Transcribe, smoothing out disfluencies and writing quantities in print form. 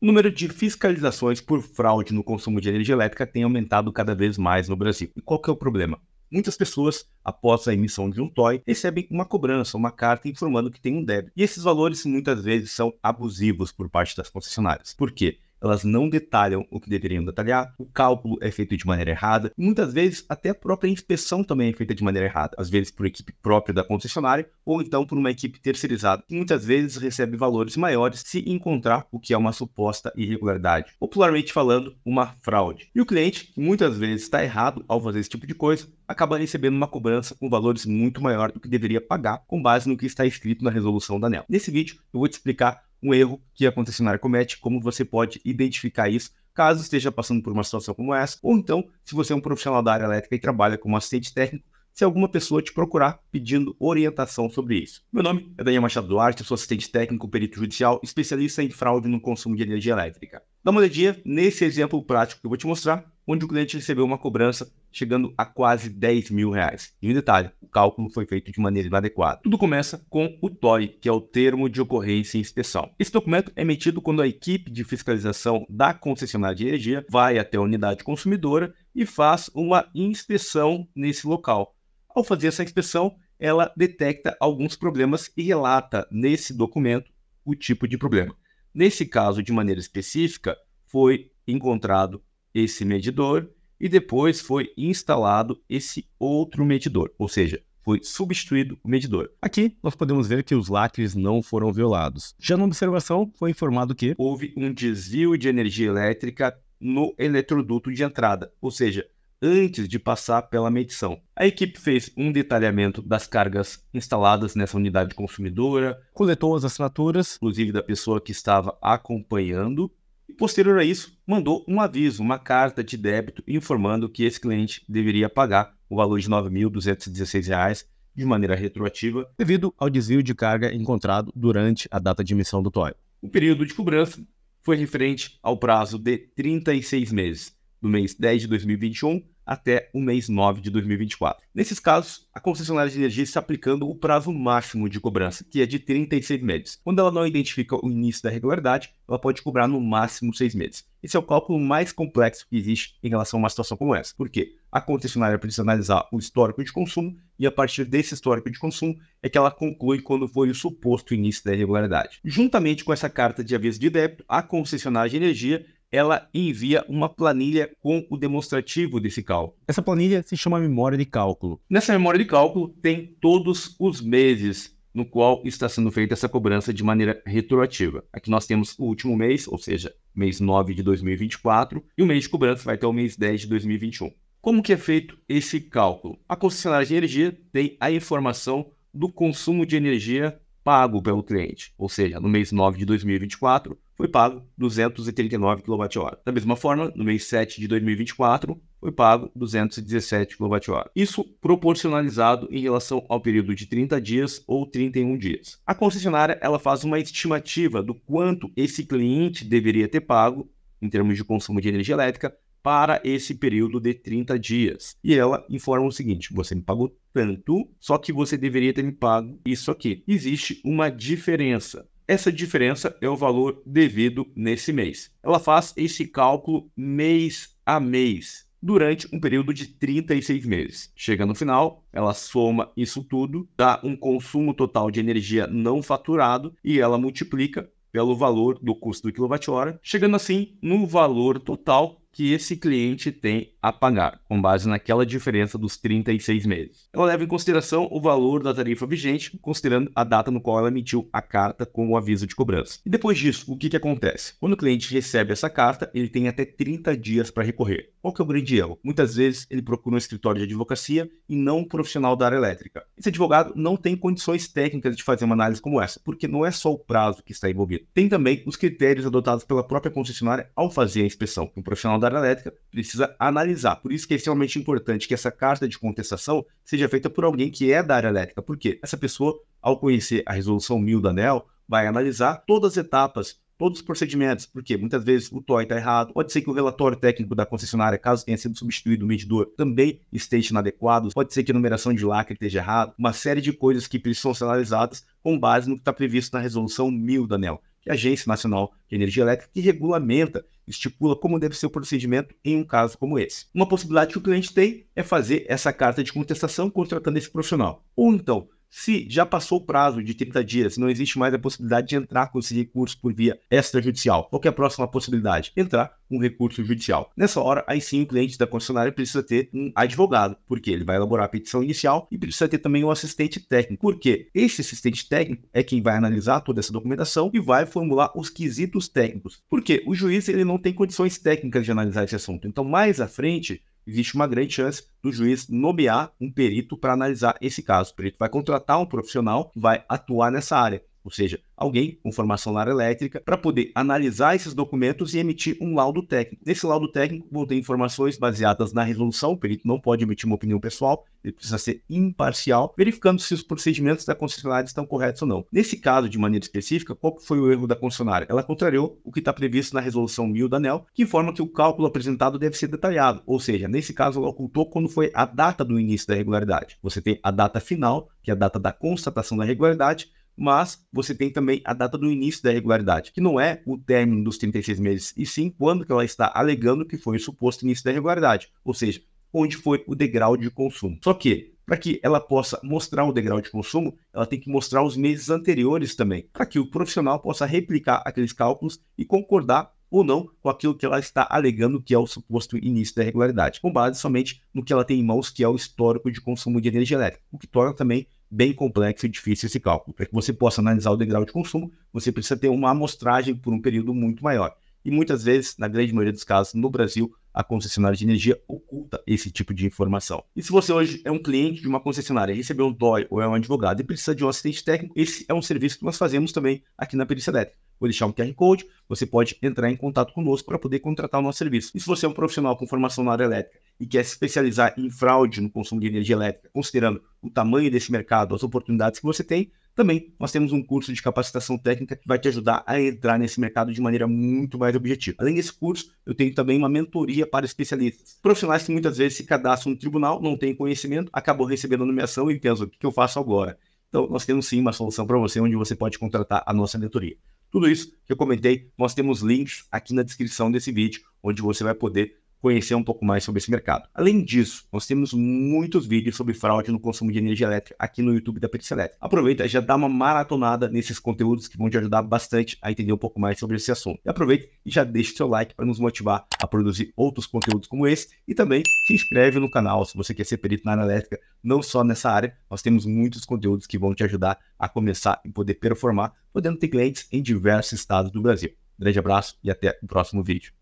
O número de fiscalizações por fraude no consumo de energia elétrica tem aumentado cada vez mais no Brasil. E qual que é o problema? Muitas pessoas, após a emissão de um TOI, recebem uma cobrança, uma carta informando que tem um débito. E esses valores muitas vezes são abusivos por parte das concessionárias. Por quê? Elas não detalham o que deveriam detalhar, o cálculo é feito de maneira errada, e muitas vezes até a própria inspeção também é feita de maneira errada, às vezes por equipe própria da concessionária ou então por uma equipe terceirizada, que muitas vezes recebe valores maiores se encontrar o que é uma suposta irregularidade, popularmente falando, uma fraude. E o cliente, que muitas vezes está errado ao fazer esse tipo de coisa, acaba recebendo uma cobrança com valores muito maior do que deveria pagar com base no que está escrito na resolução da ANEEL. Nesse vídeo eu vou te explicar um erro que a concessionária comete, como você pode identificar isso caso esteja passando por uma situação como essa, ou então, se você é um profissional da área elétrica e trabalha como assistente técnico, se alguma pessoa te procurar pedindo orientação sobre isso. Meu nome é Daniel Machado Duarte, eu sou assistente técnico, perito judicial, especialista em fraude no consumo de energia elétrica. Dá uma olhadinha nesse exemplo prático que eu vou te mostrar, onde o cliente recebeu uma cobrança chegando a quase R$10.000. E um detalhe, o cálculo foi feito de maneira inadequada. Tudo começa com o TOI, que é o Termo de Ocorrência e Inspeção. Esse documento é emitido quando a equipe de fiscalização da concessionária de energia vai até a unidade consumidora e faz uma inspeção nesse local. Ao fazer essa inspeção, ela detecta alguns problemas e relata nesse documento o tipo de problema. Nesse caso, de maneira específica, foi encontrado esse medidor e depois foi instalado esse outro medidor, ou seja, foi substituído o medidor. Aqui nós podemos ver que os lacres não foram violados. Já na observação foi informado que houve um desvio de energia elétrica no eletroduto de entrada, ou seja, antes de passar pela medição. A equipe fez um detalhamento das cargas instaladas nessa unidade consumidora, coletou as assinaturas, inclusive da pessoa que estava acompanhando, e posterior a isso, mandou um aviso, uma carta de débito informando que esse cliente deveria pagar o valor de R$ 9.216 de maneira retroativa devido ao desvio de carga encontrado durante a data de emissão do TOI. O período de cobrança foi referente ao prazo de 36 meses, do mês 10 de 2021 até o mês 9 de 2024. Nesses casos, a concessionária de energia está aplicando o prazo máximo de cobrança, que é de 36 meses. Quando ela não identifica o início da irregularidade, ela pode cobrar no máximo 6 meses. Esse é o cálculo mais complexo que existe em relação a uma situação como essa. Por quê? A concessionária precisa analisar o histórico de consumo e a partir desse histórico de consumo é que ela conclui quando foi o suposto início da irregularidade. Juntamente com essa carta de aviso de débito, a concessionária de energia ela envia uma planilha com o demonstrativo desse cálculo. Essa planilha se chama memória de cálculo. Nessa memória de cálculo tem todos os meses no qual está sendo feita essa cobrança de maneira retroativa. Aqui nós temos o último mês, ou seja, mês 9 de 2024, e o mês de cobrança vai até o mês 10 de 2021. Como que é feito esse cálculo? A concessionária de energia tem a informação do consumo de energia pago pelo cliente, ou seja, no mês 9 de 2024 foi pago 239 kWh. Da mesma forma, no mês 7 de 2024 foi pago 217 kWh. Isso proporcionalizado em relação ao período de 30 dias ou 31 dias. A concessionária ela faz uma estimativa do quanto esse cliente deveria ter pago em termos de consumo de energia elétrica para esse período de 30 dias. E ela informa o seguinte: você me pagou tanto, só que você deveria ter me pago isso aqui. Existe uma diferença. Essa diferença é o valor devido nesse mês. Ela faz esse cálculo mês a mês, durante um período de 36 meses. Chega no final, ela soma isso tudo, dá um consumo total de energia não faturado e ela multiplica pelo valor do custo do quilowatt-hora, chegando assim no valor total que esse cliente tem a pagar, com base naquela diferença dos 36 meses. Ela leva em consideração o valor da tarifa vigente, considerando a data no qual ela emitiu a carta com o aviso de cobrança. E depois disso, o que acontece? Quando o cliente recebe essa carta, ele tem até 30 dias para recorrer. Qual que é o grande erro? Muitas vezes ele procura um escritório de advocacia e não um profissional da área elétrica. Esse advogado não tem condições técnicas de fazer uma análise como essa, porque não é só o prazo que está envolvido. Tem também os critérios adotados pela própria concessionária ao fazer a inspeção. Um profissional da área elétrica precisa analisar. Por isso que é extremamente importante que essa carta de contestação seja feita por alguém que é da área elétrica. Por quê? Essa pessoa, ao conhecer a resolução 1000 da ANEEL, vai analisar todas as etapas, todos os procedimentos, porque muitas vezes o TOI está errado, pode ser que o relatório técnico da concessionária, caso tenha sido substituído o medidor, também esteja inadequado, pode ser que a numeração de lacre esteja errada, uma série de coisas que precisam ser analisadas com base no que está previsto na resolução 1000 da ANEEL, que é a Agência Nacional de Energia Elétrica, que regulamenta, estipula como deve ser o procedimento em um caso como esse. Uma possibilidade que o cliente tem é fazer essa carta de contestação contratando esse profissional. Ou então, se já passou o prazo de 30 dias, não existe mais a possibilidade de entrar com esse recurso por via extrajudicial. Qual que é a próxima possibilidade? Entrar com um recurso judicial. Nessa hora, aí sim o cliente da concessionária precisa ter um advogado, porque ele vai elaborar a petição inicial e precisa ter também um assistente técnico, porque esse assistente técnico é quem vai analisar toda essa documentação e vai formular os quesitos técnicos. Porque o juiz ele não tem condições técnicas de analisar esse assunto. Então, mais à frente, existe uma grande chance do juiz nomear um perito para analisar esse caso. O perito vai contratar um profissional que vai atuar nessa área, ou seja, alguém com formação na área elétrica, para poder analisar esses documentos e emitir um laudo técnico. Nesse laudo técnico vão ter informações baseadas na resolução, o perito não pode emitir uma opinião pessoal, ele precisa ser imparcial, verificando se os procedimentos da concessionária estão corretos ou não. Nesse caso, de maneira específica, qual foi o erro da concessionária? Ela contrariou o que está previsto na resolução 1000 da ANEEL, que informa que o cálculo apresentado deve ser detalhado, ou seja, nesse caso ela ocultou quando foi a data do início da irregularidade. Você tem a data final, que é a data da constatação da irregularidade, mas você tem também a data do início da irregularidade, que não é o término dos 36 meses, e sim quando que ela está alegando que foi o suposto início da irregularidade, ou seja, onde foi o degrau de consumo. Só que, para que ela possa mostrar o degrau de consumo, ela tem que mostrar os meses anteriores também, para que o profissional possa replicar aqueles cálculos e concordar ou não com aquilo que ela está alegando que é o suposto início da irregularidade, com base somente no que ela tem em mãos, que é o histórico de consumo de energia elétrica, o que torna também bem complexo e difícil esse cálculo. Para que você possa analisar o degrau de consumo, você precisa ter uma amostragem por um período muito maior. E muitas vezes, na grande maioria dos casos, no Brasil, a concessionária de energia oculta esse tipo de informação. E se você hoje é um cliente de uma concessionária, recebeu um DOI ou é um advogado e precisa de um assistente técnico, esse é um serviço que nós fazemos também aqui na Perícia Elétrica. Vou deixar um QR Code, você pode entrar em contato conosco para poder contratar o nosso serviço. E se você é um profissional com formação na área elétrica e quer se especializar em fraude no consumo de energia elétrica, considerando o tamanho desse mercado, as oportunidades que você tem, também nós temos um curso de capacitação técnica que vai te ajudar a entrar nesse mercado de maneira muito mais objetiva. Além desse curso, eu tenho também uma mentoria para especialistas. Profissionais que muitas vezes se cadastram no tribunal, não têm conhecimento, acabam recebendo a nomeação e pensam, o que eu faço agora? Então, nós temos sim uma solução para você, onde você pode contratar a nossa mentoria. Tudo isso que eu comentei, nós temos links aqui na descrição desse vídeo, onde você vai poder conhecer um pouco mais sobre esse mercado. Além disso, nós temos muitos vídeos sobre fraude no consumo de energia elétrica aqui no YouTube da Perícia Elétrica. Aproveita e já dá uma maratonada nesses conteúdos que vão te ajudar bastante a entender um pouco mais sobre esse assunto. E aproveita e já deixa o seu like para nos motivar a produzir outros conteúdos como esse. E também se inscreve no canal se você quer ser perito na área elétrica, não só nessa área. Nós temos muitos conteúdos que vão te ajudar a começar e poder performar, podendo ter clientes em diversos estados do Brasil. Grande abraço e até o próximo vídeo.